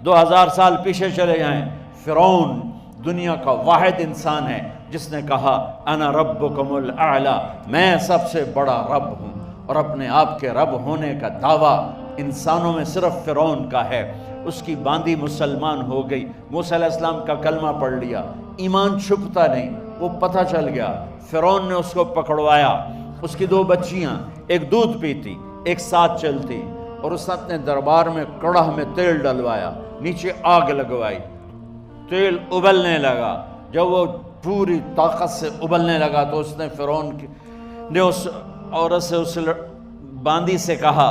2000 سال پیچھے چلے جائیں، فرعون دنیا کا واحد انسان ہے جس نے کہا انا ربکم الاعلی، میں سب سے بڑا رب ہوں، اور اپنے آپ کے رب ہونے کا دعویٰ انسانوں میں صرف فرعون کا ہے۔ اس کی باندی مسلمان ہو گئی، موسیٰ علیہ السلام کا کلمہ پڑھ لیا، ایمان چھپتا نہیں، وہ پتہ چل گیا، فرعون نے اس کو پکڑوایا۔ اس کی 2 بچیاں، ایک دودھ پیتی ایک ساتھ چلتی، اور اس نے اپنے دربار میں کڑاہ میں تیل ڈلوایا، نیچے آگ لگوائی، تیل ابلنے لگا۔ جب وہ پوری طاقت سے ابلنے لگا تو اس نے فرعون نے اس عورت سے، اس باندی سے کہا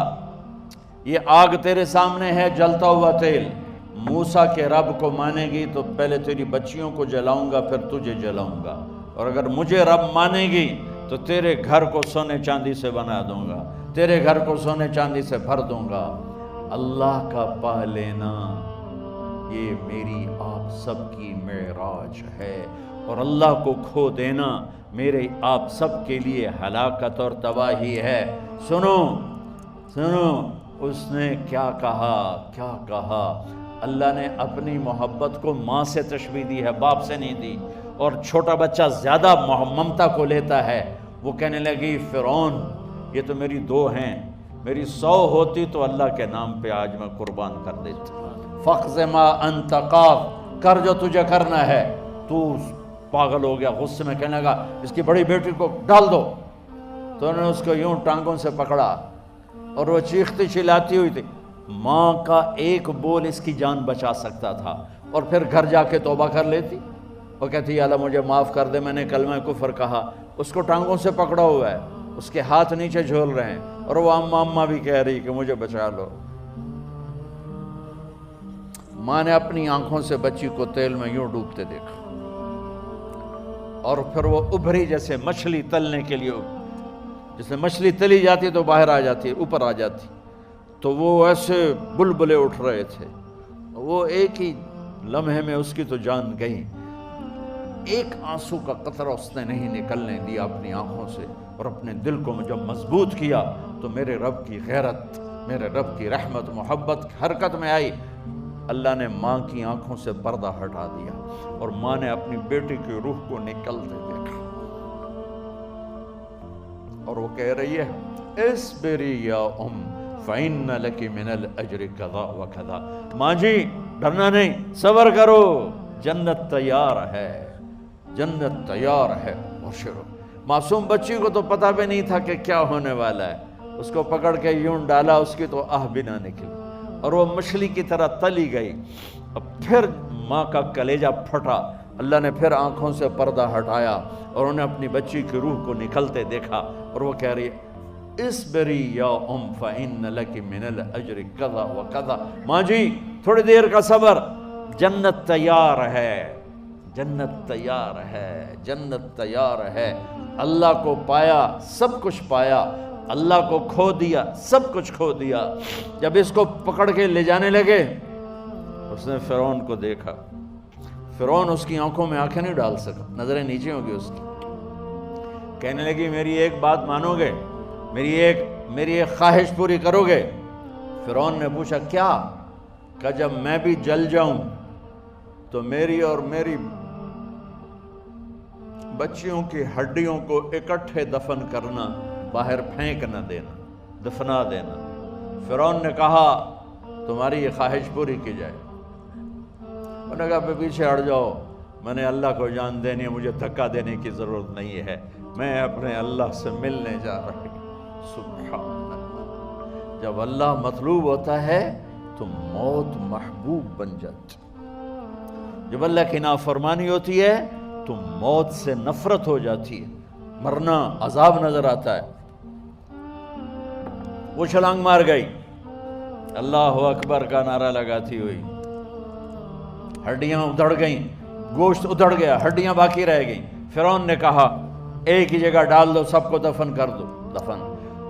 یہ آگ تیرے سامنے ہے، جلتا ہوا تیل، موسیٰ کے رب کو مانے گی تو پہلے تیری بچیوں کو جلاؤں گا پھر تجھے جلاؤں گا، اور اگر مجھے رب مانے گی تو تیرے گھر کو سونے چاندی سے بنا دوں گا، تیرے گھر کو سونے چاندی سے بھر دوں گا۔ اللہ کا پا لینا یہ میری آپ سب کی معراج ہے، اور اللہ کو کھو دینا میرے آپ سب کے لیے ہلاکت اور تباہی ہے۔ سنو سنو، اس نے کیا کہا؟ اللہ نے اپنی محبت کو ماں سے تشبیہ دی ہے، باپ سے نہیں دی، اور چھوٹا بچہ زیادہ ممتا کو لیتا ہے۔ وہ کہنے لگی فرعون یہ تو میری 2 ہیں، میری 100 ہوتی تو اللہ کے نام پہ آج میں قربان کر دیتی۔ فَقْضِ مَا أَنْتَ قَاضٍ، کر جو تجھے کرنا ہے۔ تو پاگل ہو گیا، غصے میں کہنے لگا اس کی بڑی بیٹی کو ڈال دو۔ تو انہوں نے اس کو یوں ٹانگوں سے پکڑا، اور وہ چیختی چلاتی ہوئی تھی۔ ماں کا ایک بول اس کی جان بچا سکتا تھا، اور پھر گھر جا کے توبہ کر لیتی، وہ کہتی اللہ مجھے معاف کر دے، میں نے کلمہ کفر کہا۔ اس کو ٹانگوں سے پکڑا ہوا ہے، اس کے ہاتھ نیچے جھول رہے ہیں، اور وہ اماں بھی کہہ رہی کہ مجھے بچا لو۔ ماں نے اپنی آنکھوں سے بچی کو تیل میں یوں ڈوبتے دیکھا، اور پھر وہ ابھری جیسے مچھلی تلنے کے لیے، جیسے مچھلی تلی جاتی تو باہر آ جاتی، اوپر آ جاتی، تو وہ ایسے بلبلے اٹھ رہے تھے۔ وہ ایک ہی لمحے میں اس کی تو جان گئی، ایک آنسو کا قطرہ اس نے نہیں نکلنے دیا اپنی آنکھوں سے، اور اپنے دل کو جب مضبوط کیا تو میرے رب کی غیرت، میرے رب کی رحمت محبت حرکت میں آئی۔ اللہ نے ماں کی آنکھوں سے پردہ ہٹا دیا، اور ماں نے اپنی بیٹی کی روح کو نکلتے دیکھا، اور وہ کہہ رہی ہے اصبری یا ام فإن لک من الأجر کذا وکذا، ماں جی ڈرنا نہیں، صبر کرو، جنت تیار ہے، جنت تیار ہے، بشرو۔ معصوم بچی کو تو پتہ بھی نہیں تھا کہ کیا ہونے والا ہے، اس کو پکڑ کے یوں ڈالا، اس کی تو آہ بھی نہ نکلی، اور وہ مچھلی کی طرح تلی گئی۔ اب پھر ماں کا کلیجہ پھٹا، اللہ نے پھر آنکھوں سے پردہ ہٹایا، اور انہیں اپنی بچی کی روح کو نکلتے دیکھا، اور وہ کہہ رہی اصبری یا ام فإن لک من الأجر کذا وکذا، ماں جی تھوڑی دیر کا صبر، جنت تیار ہے، جنت تیار ہے، جنت تیار ہے۔ اللہ کو پایا سب کچھ پایا، اللہ کو کھو دیا سب کچھ کھو دیا۔ جب اس کو پکڑ کے لے جانے لگے، اس نے فرعون کو دیکھا، فرعون اس کی آنکھوں میں آنکھیں نہیں ڈال سکا، نظریں نیچے ہوں گی اس کی۔ کہنے لگی میری ایک بات مانو گے، میری ایک خواہش پوری کرو گے؟ فرعون نے پوچھا کیا؟ کہ جب میں بھی جل جاؤں تو میری اور میری بچیوں کی ہڈیوں کو اکٹھے دفن کرنا، باہر پھینک نہ دینا، دفنا دینا۔ فرعون نے کہا تمہاری یہ خواہش پوری کی جائے۔ انہوں نے کہا پیچھے ہٹ جاؤ، میں نے اللہ کو جان دینی ہے، مجھے دھکا دینے کی ضرورت نہیں ہے، میں اپنے اللہ سے ملنے جا رہا ہوں۔ سبحان اللہ، جب اللہ مطلوب ہوتا ہے تو موت محبوب بن جاتی، جب اللہ کی نافرمانی ہوتی ہے تو موت سے نفرت ہو جاتی ہے، مرنا عذاب نظر آتا ہے۔ وہ چھلانگ مار گئی، اللہ اکبر کا نعرہ لگاتی ہوئی، ہڈیاں ادھڑ گئیں، گوشت ادھڑ گیا، ہڈیاں باقی رہ گئیں۔ فرعون نے کہا ایک ہی جگہ ڈال دو، سب کو دفن کر دو۔ دفن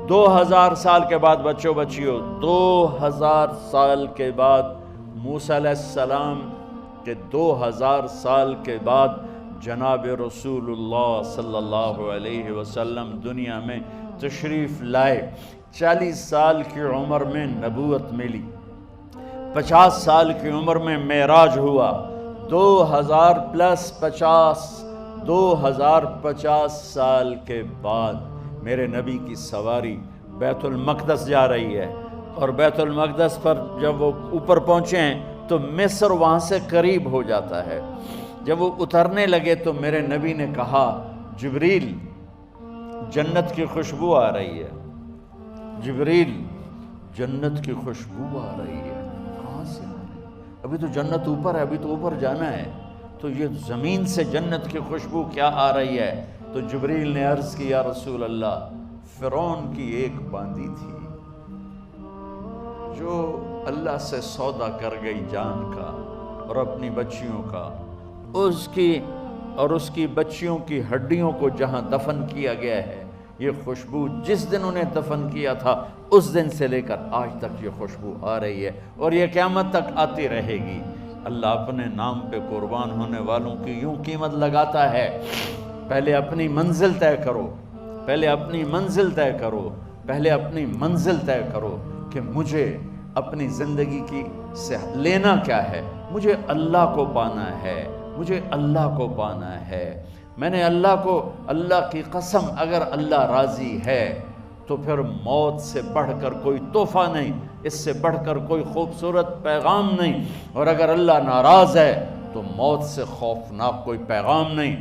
2000 سال کے بعد، بچوں بچیوں 2000 سال کے بعد، موسیٰ علیہ السلام کے 2000 سال کے بعد جناب رسول اللہ صلی اللہ علیہ وسلم دنیا میں تشریف لائے۔ 40 سال کی عمر میں نبوت ملی، 50 سال کی عمر میں معراج ہوا، 2050 سال کے بعد میرے نبی کی سواری بیت المقدس جا رہی ہے، اور بیت المقدس پر جب وہ اوپر پہنچے ہیں تو مصر وہاں سے قریب ہو جاتا ہے۔ جب وہ اترنے لگے تو میرے نبی نے کہا، جبریل جنت کی خوشبو آ رہی ہے، جبریل جنت کی خوشبو آ رہی ہے، کہاں سے آ رہی ہے؟ ابھی تو جنت اوپر ہے، ابھی تو اوپر جانا ہے، تو یہ زمین سے جنت کی خوشبو کیا آ رہی ہے؟ تو جبریل نے عرض کی، یا رسول اللہ، فرعون کی ایک باندی تھی جو اللہ سے سودا کر گئی جان کا اور اپنی بچیوں کا، اس کی بچیوں کی ہڈیوں کو جہاں دفن کیا گیا ہے، یہ خوشبو جس دن انہیں دفن کیا تھا اس دن سے لے کر آج تک یہ خوشبو آ رہی ہے، اور یہ قیامت تک آتی رہے گی۔ اللہ اپنے نام پہ قربان ہونے والوں کی یوں قیمت لگاتا ہے، پہلے اپنی منزل طے کرو، پہلے اپنی منزل طے کرو، پہلے اپنی منزل طے کرو کہ مجھے اپنی زندگی کی سے لینا کیا ہے، مجھے اللہ کو پانا ہے، مجھے اللہ کو پانا ہے۔ میں نے اللہ کی قسم، اگر اللہ راضی ہے تو پھر موت سے بڑھ کر کوئی تحفہ نہیں، اس سے بڑھ کر کوئی خوبصورت پیغام نہیں، اور اگر اللہ ناراض ہے تو موت سے خوفناک کوئی پیغام نہیں۔